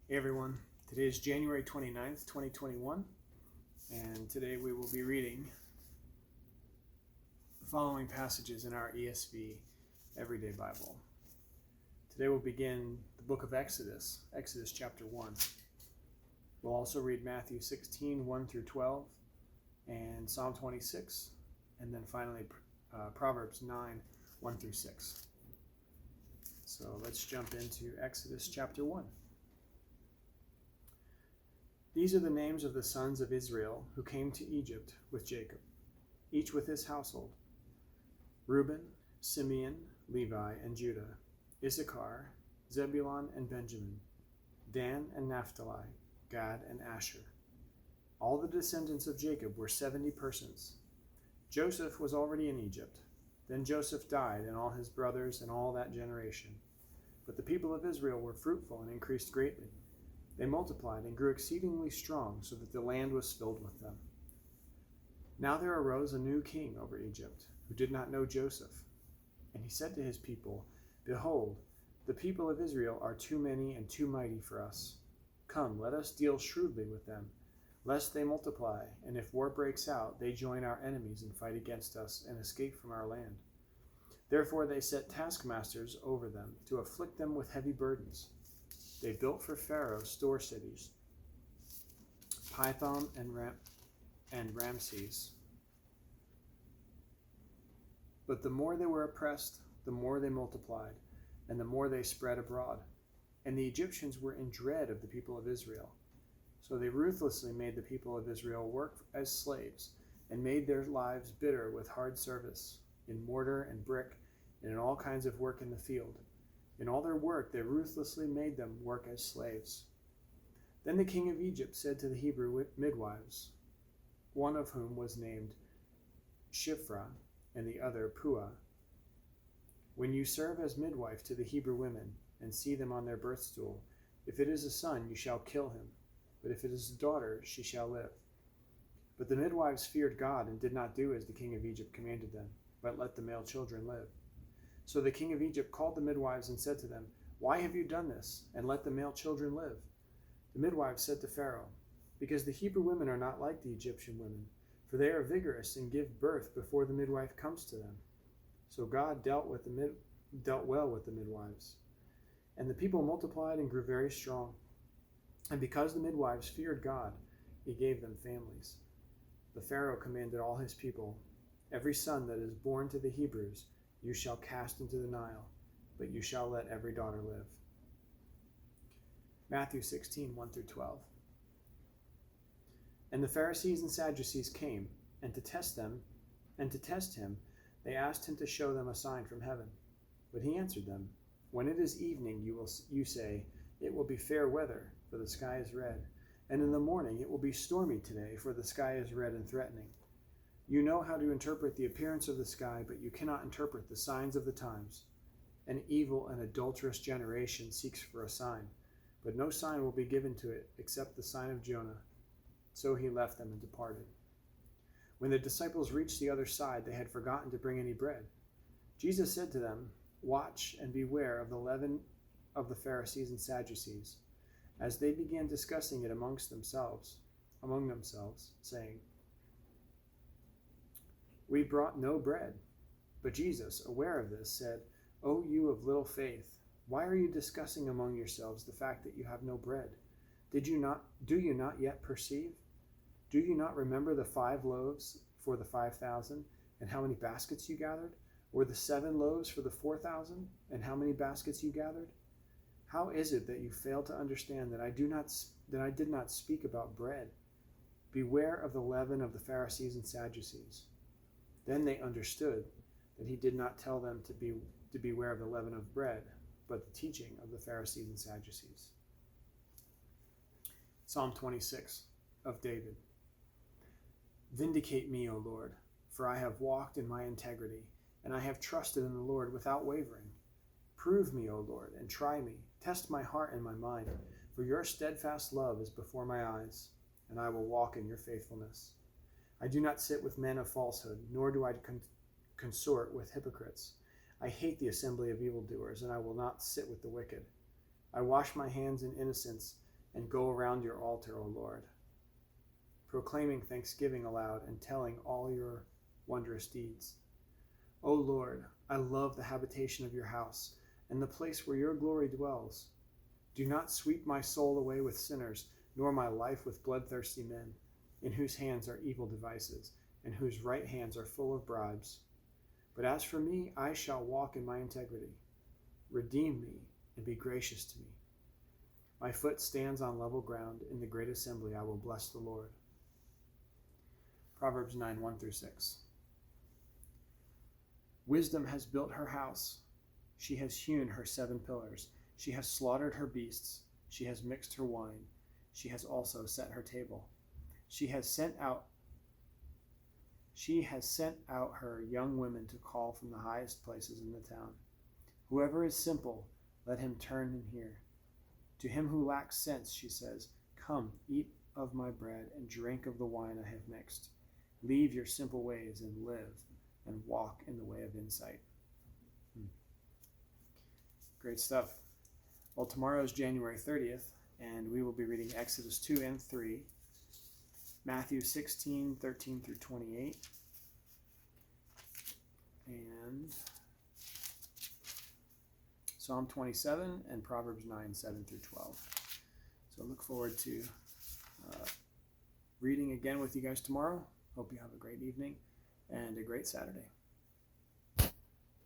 Hey everyone, today is January 29th, 2021, and today we will be reading the following passages in our ESV Every Day Bible. Today we'll begin the book of Exodus, Exodus chapter 1. We'll also read Matthew 16, 1 through 12, and Psalm 26, and then finally Proverbs 9, 1 through 6. So let's jump into Exodus chapter 1. These are the names of the sons of Israel who came to Egypt with Jacob, each with his household: Reuben, Simeon, Levi, and Judah, Issachar, Zebulun, and Benjamin, Dan and Naphtali, Gad and Asher. All the descendants of Jacob were 70 persons. Joseph was already in Egypt. Then Joseph died, and all his brothers and all that generation. But the people of Israel were fruitful and increased greatly. They multiplied and grew exceedingly strong, so that the land was filled with them. Now there arose a new king over Egypt, who did not know Joseph. And he said to his people, "Behold, the people of Israel are too many and too mighty for us. Come, let us deal shrewdly with them, lest they multiply, and if war breaks out, they join our enemies and fight against us and escape from our land." Therefore they set taskmasters over them, to afflict them with heavy burdens. They built for Pharaoh store cities, Pithom and Ramses. But the more they were oppressed, the more they multiplied, and the more they spread abroad. And the Egyptians were in dread of the people of Israel. So they ruthlessly made the people of Israel work as slaves, and made their lives bitter with hard service, in mortar and brick, and in all kinds of work in the field. In all their work they ruthlessly made them work as slaves. Then the king of Egypt said to the Hebrew midwives, one of whom was named Shiphrah and the other Puah, "When you serve as midwife to the Hebrew women, and see them on their birth stool, if it is a son, you shall kill him, but if it is a daughter, she shall live." But the midwives feared God and did not do as the king of Egypt commanded them, but let the male children live. So the king of Egypt called the midwives and said to them, "Why have you done this, and let the male children live?" The midwives said to Pharaoh, "Because the Hebrew women are not like the Egyptian women, for they are vigorous and give birth before the midwife comes to them." So God dealt well with the midwives. And the people multiplied and grew very strong. And because the midwives feared God, he gave them families. The Pharaoh commanded all his people, "Every son that is born to the Hebrews you shall cast into the Nile, but you shall let every daughter live." Matthew 16, 1 through 12. And the Pharisees and Sadducees came, and to test him, they asked him to show them a sign from heaven. But he answered them, "When it is evening, you say, 'It will be fair weather, for the sky is red,' and in the morning, 'It will be stormy today, for the sky is red and threatening.' You know how to interpret the appearance of the sky, but you cannot interpret the signs of the times. An evil and adulterous generation seeks for a sign, but no sign will be given to it except the sign of Jonah." So he left them and departed. When the disciples reached the other side, they had forgotten to bring any bread. Jesus said to them, "Watch and beware of the leaven of the Pharisees and Sadducees." As they began discussing it among themselves, saying, "We brought no bread." But Jesus, aware of this, said, "O you of little faith, why are you discussing among yourselves the fact that you have no bread? Do you not yet perceive? Do you not remember the 5 loaves for the 5,000, and how many baskets you gathered? Or the 7 loaves for the 4,000, and how many baskets you gathered? How is it that you fail to understand that I did not speak about bread? Beware of the leaven of the Pharisees and Sadducees." Then they understood that he did not tell them to beware of the leaven of bread, but the teaching of the Pharisees and Sadducees. Psalm 26 of David. "Vindicate me, O Lord, for I have walked in my integrity, and I have trusted in the Lord without wavering. Prove me, O Lord, and try me. Test my heart and my mind, for your steadfast love is before my eyes, and I will walk in your faithfulness. I do not sit with men of falsehood, nor do I consort with hypocrites. I hate the assembly of evildoers, and I will not sit with the wicked. I wash my hands in innocence and go around your altar, O Lord, proclaiming thanksgiving aloud and telling all your wondrous deeds. O Lord, I love the habitation of your house and the place where your glory dwells. Do not sweep my soul away with sinners, nor my life with bloodthirsty men, in whose hands are evil devices, and whose right hands are full of bribes. But as for me, I shall walk in my integrity. Redeem me and be gracious to me. My foot stands on level ground. In the great assembly I will bless the Lord. Proverbs 9, 1-6. Wisdom has built her house. She has hewn her 7 pillars. She has slaughtered her beasts. She has mixed her wine. She has also set her table. She has sent out her young women to call from the highest places in the town. Whoever is simple, let him turn and hear. To him who lacks sense, she says, come, eat of my bread and drink of the wine I have mixed. Leave your simple ways and live, and walk in the way of insight. Great stuff. Well, tomorrow is January 30th, and we will be reading Exodus 2 and 3, Matthew 16, 13-28, and Psalm 27 and Proverbs 9, 7-12. So look forward to reading again with you guys tomorrow. Hope you have a great evening and a great Saturday.